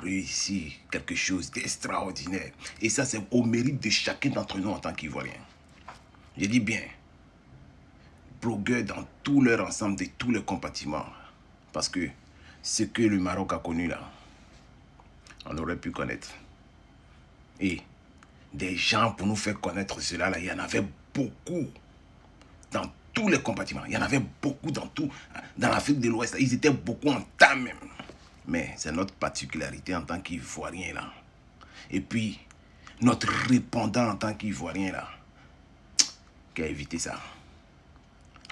réussi quelque chose d'extraordinaire. Et ça, c'est au mérite de chacun d'entre nous en tant qu'Ivoiriens. Je dis bien, blogueurs dans tout leur ensemble, de tous les compartiments. Parce que ce que le Maroc a connu là, on aurait pu connaître. Et des gens pour nous faire connaître cela là, il y en avait beaucoup dans tous les compartiments. Il y en avait beaucoup dans tout. Dans l'Afrique de l'Ouest, ils étaient beaucoup en temps même. Mais c'est notre particularité en tant qu'Ivoirien là. Et puis, notre répondant en tant qu'Ivoirien là, qui a évité ça.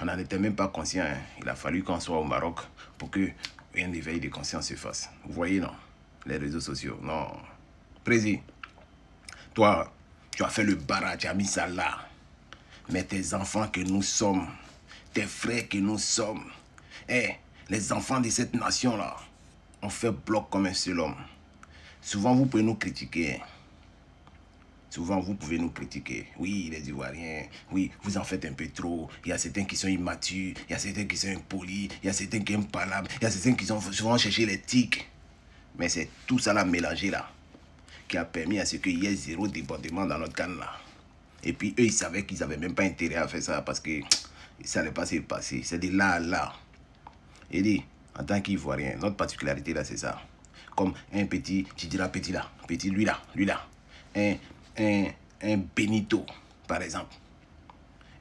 On n'en était même pas conscient. Hein. Il a fallu qu'on soit au Maroc pour que un éveil de conscience se fasse. Vous voyez, non? Les réseaux sociaux, non. Président, toi, tu as fait le barrage, tu as mis ça là. Mais tes enfants que nous sommes, tes frères que nous sommes, les enfants de cette nation-là, on fait bloc comme un seul homme. Souvent, vous pouvez nous critiquer. Souvent, vous pouvez nous critiquer. Oui, les Ivoiriens, oui, vous en faites un peu trop. Il y a certains qui sont immatures, il y a certains qui sont impolis, il y a certains qui aiment pas l'âme, il y a certains qui sont souvent chercher les tics. Mais c'est tout ça là mélangé là qui a permis à ce qu'il y ait zéro débordement dans notre canne là. Et puis eux, ils savaient qu'ils n'avaient même pas intérêt à faire ça parce que ça n'allait pas se passer. C'est de là à là. Et dit, en tant qu'Ivoirien, notre particularité là, c'est ça. Comme un petit, tu diras petit là, petit lui là, lui là. Un Benito, par exemple.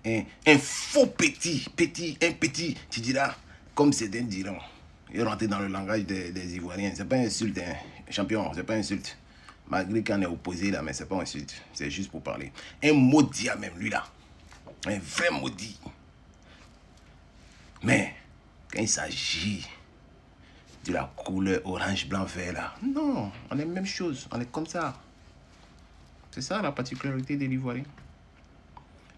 Un faux petit, un petit, tu diras, comme certains diront. Il rentre dans le langage des Ivoiriens. C'est pas une insulte, hein, champion, c'est pas une insulte. Malgré qu'on est opposé là, mais c'est pas une insulte. C'est juste pour parler. Un maudit même, lui là. Un vrai maudit. Mais, quand il s'agit de la couleur orange, blanc, vert là, non, on est la même chose, on est comme ça. C'est ça la particularité de l'Ivoirien.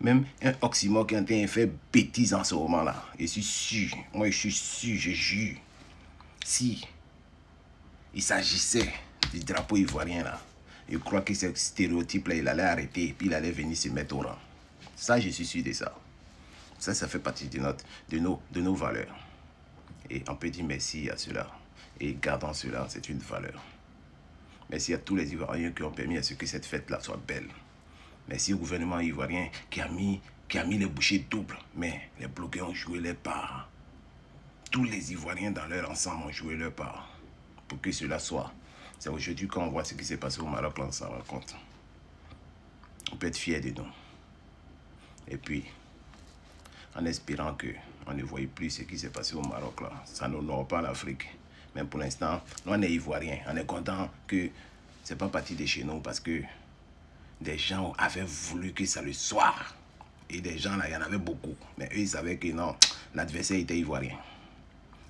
Même un oxymore qui est en train de faire bêtise en ce moment là. Je suis sûr, moi je suis sûr, je jure. Si il s'agissait du drapeau ivoirien là, je crois que ce stéréotype là, il allait arrêter et puis il allait venir se mettre au rang. Ça, je suis sûr de ça. Ça fait partie de nos valeurs. Et on peut dire merci à cela. Et gardons cela, c'est une valeur. Merci à tous les Ivoiriens qui ont permis à ce que cette fête-là soit belle. Merci au gouvernement ivoirien qui a mis les bouchées doubles. Mais les blogueurs ont joué leur part. Tous les Ivoiriens dans leur ensemble ont joué leur part. Pour que cela soit. C'est aujourd'hui qu'on voit ce qui s'est passé au Maroc, là, on s'en rend compte. On peut être fiers de nous. Et puis, en espérant qu'on ne voyait plus ce qui s'est passé au Maroc, là. Ça n'honore pas l'Afrique. Mais pour l'instant, nous, on est Ivoiriens. On est content que c'est pas parti de chez nous parce que des gens avaient voulu que ça le soit. Et des gens, là, il y en avait beaucoup. Mais eux, ils savaient que non, l'adversaire était Ivoirien.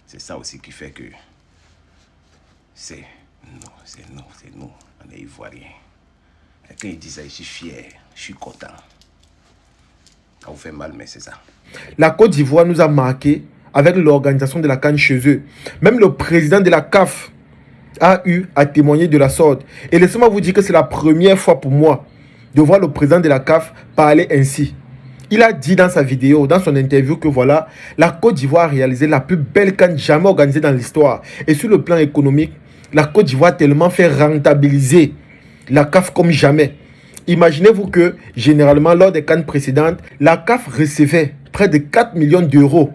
C'est ça aussi qui fait que c'est nous. On est Ivoiriens. Et quand ils disent ça, je suis fier, je suis content. Ça vous fait mal, mais c'est ça. La Côte d'Ivoire nous a marqué avec l'organisation de la CAN chez eux. Même le président de la CAF a eu à témoigner de la sorte. Et laissez-moi vous dire que c'est la première fois pour moi de voir le président de la CAF parler ainsi. Il a dit dans sa vidéo, dans son interview que voilà, la Côte d'Ivoire a réalisé la plus belle CAN jamais organisée dans l'histoire. Et sur le plan économique, la Côte d'Ivoire a tellement fait rentabiliser la CAF comme jamais. Imaginez-vous que, généralement, lors des CAN précédentes, la CAF recevait près de 4 millions d'euros.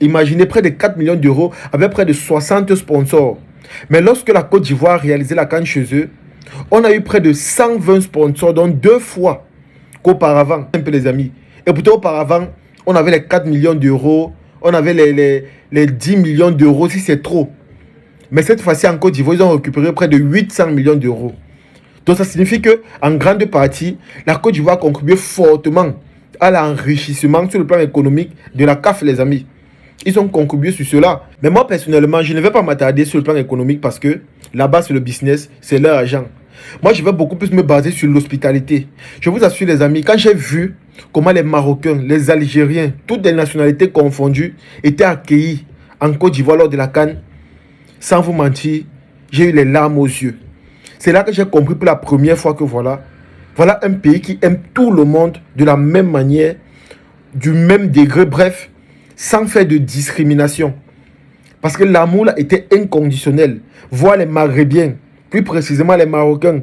Imaginez près de 4 millions d'euros avec près de 60 sponsors. Mais lorsque la Côte d'Ivoire a réalisé la CAN chez eux, on a eu près de 120 sponsors, donc 2 fois qu'auparavant, un peu les amis. Et pourtant auparavant, on avait les 4 millions d'euros, on avait les 10 millions d'euros si c'est trop. Mais cette fois-ci en Côte d'Ivoire, ils ont récupéré près de 800 millions d'euros. Donc ça signifie qu'en grande partie, la Côte d'Ivoire a contribué fortement à l'enrichissement sur le plan économique de la CAF, les amis. Ils ont contribué sur cela. Mais moi, personnellement, je ne vais pas m'attarder sur le plan économique parce que là-bas, c'est le business, c'est leur argent. Moi, je vais beaucoup plus me baser sur l'hospitalité. Je vous assure, les amis, quand j'ai vu comment les Marocains, les Algériens, toutes les nationalités confondues, étaient accueillis en Côte d'Ivoire lors de la CAN, sans vous mentir, j'ai eu les larmes aux yeux. C'est là que j'ai compris pour la première fois que voilà un pays qui aime tout le monde de la même manière, du même degré, bref, sans faire de discrimination. Parce que l'amour là était inconditionnel. Voir les Maghrébiens plus précisément les Marocains,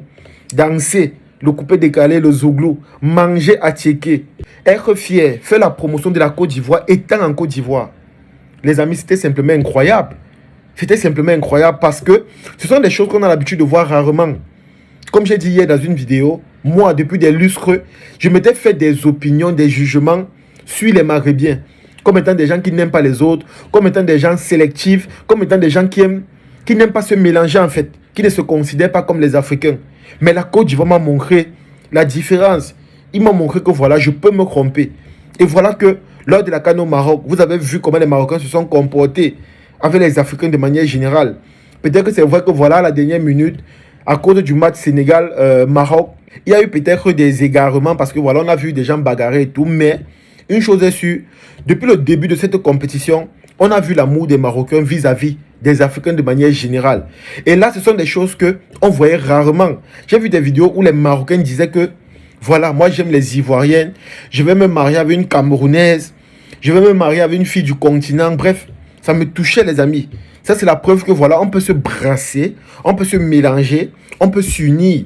danser, le coupé décalé, le zouglou, manger à tchéquer, être fier, faire la promotion de la Côte d'Ivoire, étant en Côte d'Ivoire. Les amis, c'était simplement incroyable. C'était simplement incroyable parce que ce sont des choses qu'on a l'habitude de voir rarement. Comme j'ai dit hier dans une vidéo, moi, depuis des lustres, je m'étais fait des opinions, des jugements sur les Maghrébiens, comme étant des gens qui n'aiment pas les autres, comme étant des gens sélectifs, comme étant des gens qui n'aiment pas se mélanger en fait, qui ne se considèrent pas comme les Africains. Mais la Côte d'Ivoire m'a montré la différence. Il m'a montré que voilà, je peux me tromper. Et voilà que lors de la CAN au Maroc, vous avez vu comment les Marocains se sont comportés avec les Africains de manière générale. Peut-être que c'est vrai que voilà, à la dernière minute, à cause du match Sénégal-Maroc, il y a eu peut-être des égarements parce que voilà, on a vu des gens bagarrer et tout. Mais une chose est sûre, depuis le début de cette compétition, on a vu l'amour des Marocains vis-à-vis des Africains de manière générale. Et là, ce sont des choses qu'on voyait rarement. J'ai vu des vidéos où les Marocains disaient que voilà, moi j'aime les Ivoiriennes, je vais me marier avec une Camerounaise, je vais me marier avec une fille du continent. Bref, ça me touchait les amis. Ça c'est la preuve que voilà, on peut se brasser, on peut se mélanger, on peut s'unir.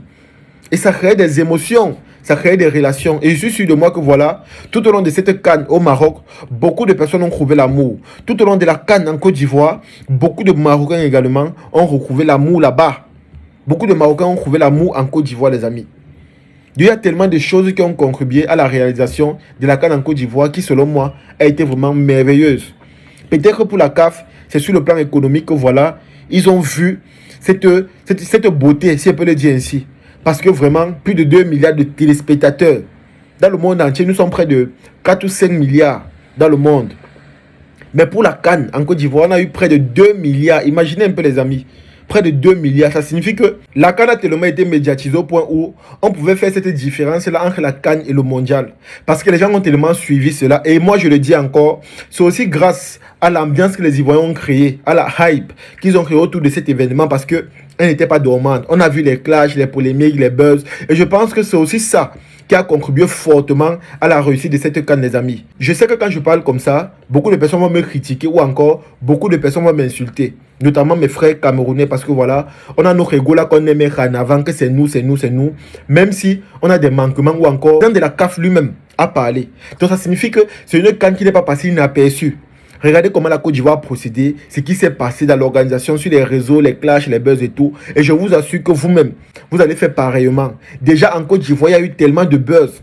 Et ça crée des émotions, ça crée des relations. Et je suis sûr de moi que voilà, tout au long de cette CAN au Maroc, beaucoup de personnes ont trouvé l'amour. Tout au long de la CAN en Côte d'Ivoire, beaucoup de Marocains également ont retrouvé l'amour là-bas. Beaucoup de Marocains ont trouvé l'amour en Côte d'Ivoire les amis. Il y a tellement de choses qui ont contribué à la réalisation de la CAN en Côte d'Ivoire qui, selon moi, a été vraiment merveilleuse. Peut-être que pour la CAF, c'est sur le plan économique que voilà, ils ont vu cette beauté, si on peut le dire ainsi. Parce que vraiment, plus de 2 milliards de téléspectateurs dans le monde entier, nous sommes près de 4 ou 5 milliards dans le monde. Mais pour la CAN en Côte d'Ivoire, on a eu près de 2 milliards. Imaginez un peu les amis. Près de 2 milliards, ça signifie que la CAN a tellement été médiatisée au point où on pouvait faire cette différence-là entre la CAN et le mondial. Parce que les gens ont tellement suivi cela. Et moi, je le dis encore, c'est aussi grâce à l'ambiance que les Ivoiriens ont créée, à la hype qu'ils ont créée autour de cet événement parce que elle n'était pas dormante. On a vu les clashs, les polémiques, les buzz. Et je pense que c'est aussi ça qui a contribué fortement à la réussite de cette CAN, les amis. Je sais que quand je parle comme ça, beaucoup de personnes vont me critiquer ou encore beaucoup de personnes vont m'insulter. Notamment mes frères camerounais parce que voilà, on a nos égos là qu'on aime mettre en avant, que c'est nous, c'est nous, c'est nous. Même si on a des manquements ou encore, dans de la CAF lui-même a parlé. Donc ça signifie que c'est une CAN qui n'est pas passée inaperçue. Regardez comment la Côte d'Ivoire a procédé, ce qui s'est passé dans l'organisation, sur les réseaux, les clashs, les buzz et tout. Et je vous assure que vous-même, vous allez faire pareillement. Déjà en Côte d'Ivoire, il y a eu tellement de buzz.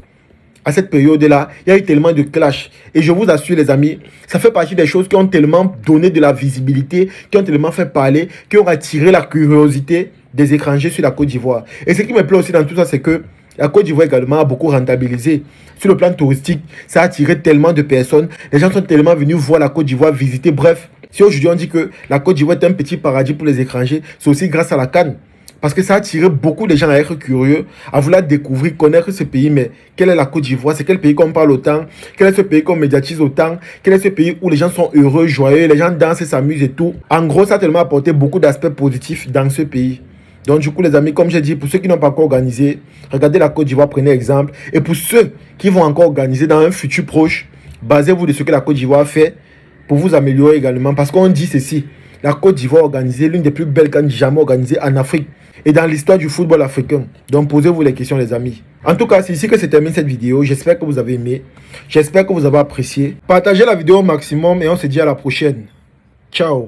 À cette période-là, il y a eu tellement de clashs. Et je vous assure les amis, ça fait partie des choses qui ont tellement donné de la visibilité, qui ont tellement fait parler, qui ont attiré la curiosité des étrangers sur la Côte d'Ivoire. Et ce qui me plaît aussi dans tout ça, c'est que la Côte d'Ivoire également a beaucoup rentabilisé. Sur le plan touristique, ça a attiré tellement de personnes. Les gens sont tellement venus voir la Côte d'Ivoire, visiter. Bref, si aujourd'hui on dit que la Côte d'Ivoire est un petit paradis pour les étrangers, c'est aussi grâce à la CAN. Parce que ça a attiré beaucoup de gens à être curieux, à vouloir découvrir, connaître ce pays. Mais quelle est la Côte d'Ivoire? C'est quel pays qu'on parle autant? Quel est ce pays qu'on médiatise autant? Quel est ce pays où les gens sont heureux, joyeux, les gens dansent et s'amusent et tout? En gros, ça a tellement apporté beaucoup d'aspects positifs dans ce pays. Donc du coup les amis, comme j'ai dit, pour ceux qui n'ont pas encore organisé, regardez la Côte d'Ivoire, prenez exemple. Et pour ceux qui vont encore organiser dans un futur proche, basez-vous de ce que la Côte d'Ivoire fait pour vous améliorer également. Parce qu'on dit ceci, la Côte d'Ivoire a organisé l'une des plus belles CAN jamais organisées en Afrique et dans l'histoire du football africain. Donc posez-vous les questions les amis. En tout cas, c'est ici que se termine cette vidéo. J'espère que vous avez aimé. J'espère que vous avez apprécié. Partagez la vidéo au maximum et on se dit à la prochaine. Ciao.